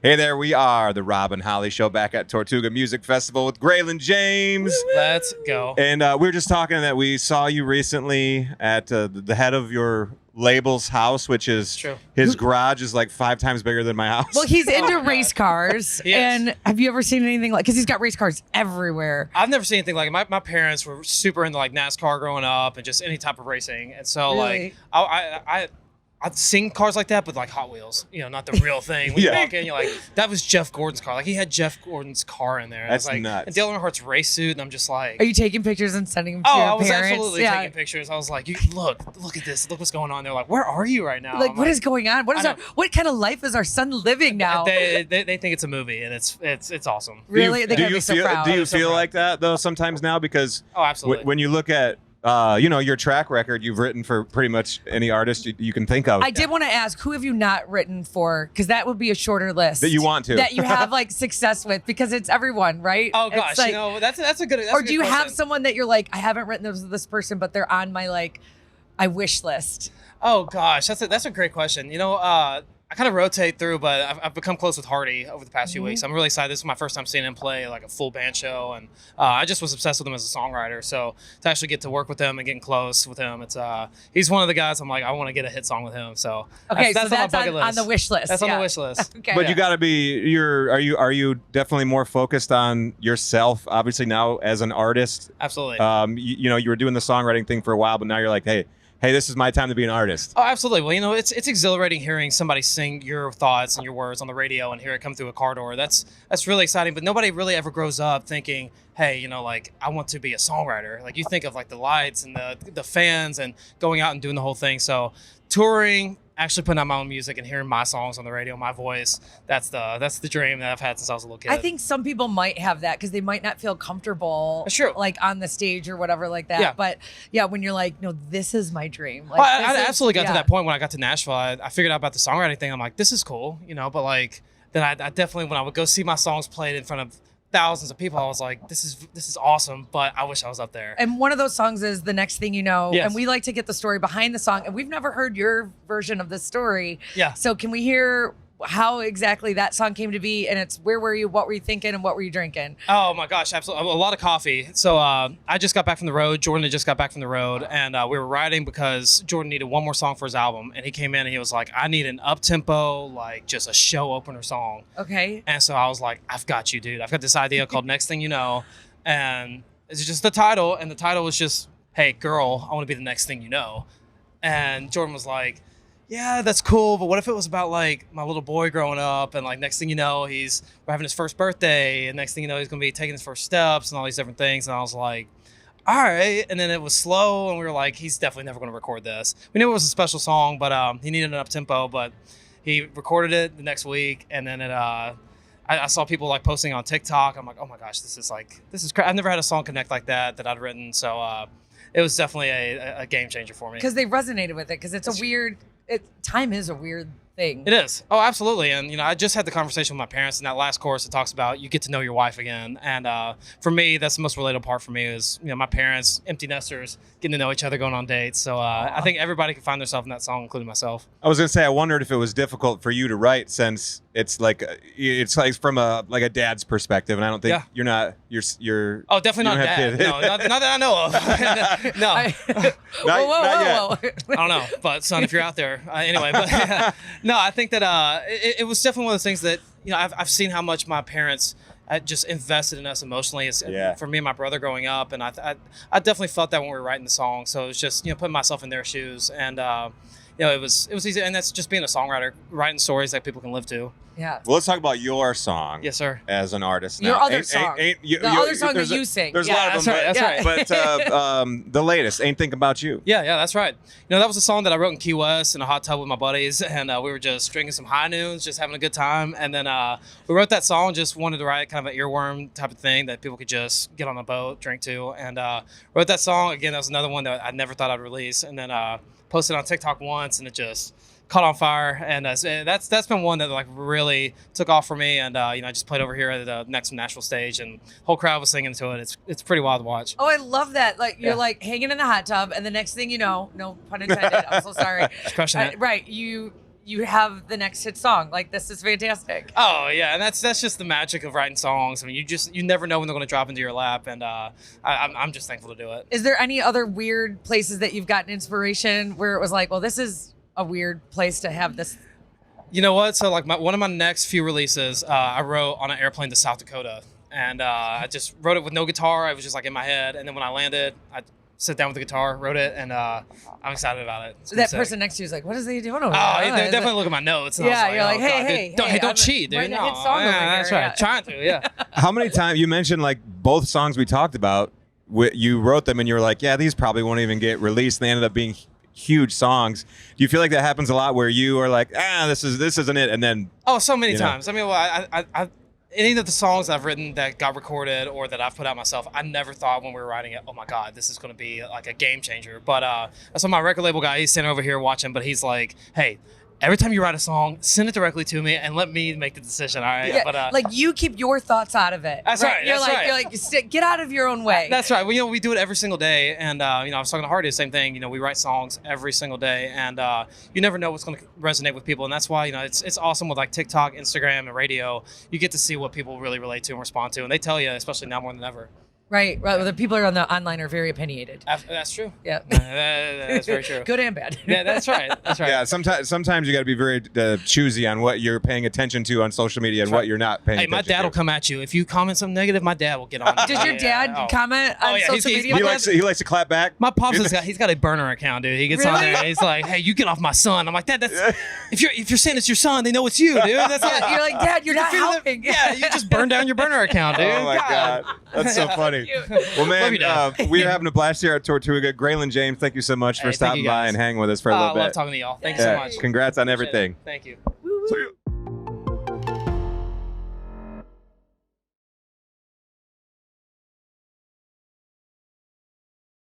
Hey there, we are the Rob and Holly Show back at Tortuga Music Festival with Greylan James. Let's go. And we were just talking that we saw you recently at the head of your label's house, which is True. His garage is like 5 times bigger than my house. Well, he's into race cars. Yes. And have you ever seen anything like, because he's got race cars everywhere. I've never seen anything like it. My parents were super into like NASCAR growing up and just any type of racing. And so Really? like I've seen cars like that, but like Hot Wheels, not the real thing. When you walk in, you're like, that was Jeff Gordon's car. Like he had Jeff Gordon's car in there. And That's I was like, nuts. And Dale Earnhardt's race suit, and I'm just like, Are you taking pictures and sending them to oh, your I was parents? absolutely taking pictures. I was like, look at this. Look what's going on. They're like, where are you right now? Like, I'm what is going on? What kind of life is our son living now? They think it's a movie, and it's awesome. Really? They're going to be so proud. Do you So feel proud. like that though sometimes now? Because Oh, absolutely. when you look at your track record, you've written for pretty much any artist you can think of. I did want to ask, who have you not written for? Because that would be a shorter list. That you want to. That you have like success with, because it's everyone, right? Oh It's gosh, like, that's a good. or do you have someone that you're like, I haven't written this person, but they're on my like, I wish list? Oh gosh, that's a great question. I kind of rotate through, but I've become close with Hardy over the past few weeks. I'm really excited. This is my first time seeing him play like a full band show, and I just was obsessed with him as a songwriter. So to actually get to work with him and getting close with him, it's he's one of the guys I'm like, I want to get a hit song with him. So Okay, that's so on my that's bucket list. on the wish list. That's on the wish list. Okay. But you got to be. Are you definitely more focused on yourself? Obviously now as an artist. Absolutely. You were doing the songwriting thing for a while, but now you're like, hey, this is my time to be an artist. Oh, absolutely. Well, it's exhilarating hearing somebody sing your thoughts and your words on the radio and hear it come through a car door. That's really exciting. But nobody really ever grows up thinking, hey, like I want to be a songwriter. Like you think of like the lights and the fans and going out and doing the whole thing. So touring, actually putting out my own music and hearing my songs on the radio, my voice, that's the dream that I've had since I was a little kid. I think some people might have that because they might not feel comfortable, That's true. like on the stage or whatever like that. Yeah. But yeah, when you're like, no, this is my dream. Like, Well, I this is- absolutely got to yeah. that point when I got to Nashville. I figured out about the songwriting thing. I'm like, this is cool, but like then I definitely, when I would go see my songs played in front of thousands of people, I was like, this is awesome, but I wish I was up there. And one of those songs is The Next Thing You Know. Yes. And we like to get the story behind the song. And we've never heard your version of the story. Yeah. So can we hear how exactly that song came to be? And it's where were you, what were you thinking, and what were you drinking? Oh my gosh, absolutely. A lot of coffee. So I just got back from the road. Jordan had just got back from the road, and we were riding because Jordan needed one more song for his album. And he came in and he was like, I need an up-tempo, like just a show opener song. Okay. And so I was like, I've got you, dude. I've got this idea called Next Thing You Know. And it's just the title. And the title was just, hey, girl, I want to be the next thing you know. And Jordan was like, yeah, that's cool, but what if it was about like my little boy growing up, and like next thing you know, we're having his first birthday, and next thing you know, he's gonna be taking his first steps and all these different things. And I was like, all right. And then it was slow, and we were like, he's definitely never gonna record this. We knew it was a special song, but he needed an up tempo, but he recorded it the next week, and then I saw people like posting on TikTok. I'm like, oh my gosh, this is I've never had a song connect like that I'd written. So it was definitely a game changer for me. Because they resonated with it. Because it's a weird, time is a weird thing. It is. Oh, absolutely. And, I just had the conversation with my parents in that last chorus. It talks about you get to know your wife again. And for me, that's the most relatable part for me is, my parents, empty nesters, getting to know each other, going on dates. So I think everybody can find themselves in that song, including myself. I was gonna say, I wondered if it was difficult for you to write, since it's like from a dad's perspective, and I don't think you're. Oh, definitely not dad. No, not that I know of. No. Whoa. I don't know, but son, if you're out there, anyway. But no, I think that it was definitely one of those things that I've seen how much my parents just invested in us emotionally. For me and my brother growing up, and I definitely felt that when we were writing the song. So it was just putting myself in their shoes, and it was easy, and that's just being a songwriter, writing stories that people can live to. Yeah. Well, let's talk about your song. Yes, sir. As an artist, Your now. other song. The other song that you sing. There's a lot of them. That's right. But the latest, Ain't Think About You. Yeah, that's right. That was a song that I wrote in Key West in a hot tub with my buddies, and we were just drinking some high noons, just having a good time. And then we wrote that song, just wanted to write kind of an earworm type of thing that people could just get on a boat, drink to. And wrote that song. Again, that was another one that I never thought I'd release. And then posted on TikTok once, and it just caught on fire. And that's been one that like really took off for me. And I just played over here at the next Nashville stage, and the whole crowd was singing to it. It's pretty wild to watch. Oh, I love that. Like you're like hanging in the hot tub, and the next thing you know, no pun intended, I'm so sorry. Just crushing it. Right. You you have the next hit song. Like, this is fantastic. Oh yeah, and that's just the magic of writing songs. I mean, you never know when they're going to drop into your lap, and I'm just thankful to do it. Is there any other weird places that you've gotten inspiration where it was like, well, this is a weird place to have this? You know what? So like one of my next few releases, I wrote on an airplane to South Dakota, and I just wrote it with no guitar. I was just like in my head, and then when I landed, I sat down with the guitar, wrote it, and I'm excited about it. So that person next to you is like, what is he doing over there? Oh, they definitely look at my notes. And yeah, I was you're like, oh, hey, God, don't cheat, dude. Writing No, a hit song over here. that's right. Trying to, yeah. How many times you mentioned like both songs we talked about? You wrote them and you were like, yeah, these probably won't even get released. And they ended up being huge songs. Do you feel like that happens a lot where you are like, this isn't it, and then so many times. I mean, well, I any of the songs I've written that got recorded or that I've put out myself, I never thought when we were writing it, oh my God, this is going to be like a game changer. But so my record label guy, he's standing over here watching, but he's like, hey, every time you write a song, send it directly to me and let me make the decision. All right. Yeah, but like you keep your thoughts out of it. That's right. You're like, get out of your own way. That's right. Well, we do it every single day. And, I was talking to Hardy, the same thing. We write songs every single day. And you never know what's going to resonate with people. And that's why, it's awesome with like TikTok, Instagram, and radio. You get to see what people really relate to and respond to. And they tell you, especially now more than ever. Right. Well, the people on the online are very opinionated. That's true. Yeah. That's very true. Good and bad. Yeah, that's right. That's right. Yeah, sometimes you got to be very choosy on what you're paying attention to on social media and what you're not paying attention to. Hey, my dad will come at you. If you comment something negative, my dad will get on you. Does your dad comment on social media? He likes to clap back? My pops he's got a burner account, dude. He gets on there and he's like, hey, you get off my son. I'm like, Dad, that's if you're saying it's your son, they know it's you, dude. That's you're like, Dad, you're not helping. Yeah, you just burned down your burner account, dude. Oh my God. That's so funny. Well, man, we're having a blast here at Tortuga. Greylan James, thank you so much for stopping by and hanging with us for a little bit. I love talking to y'all. Thank you so much. Congrats on everything. Thank you. See you.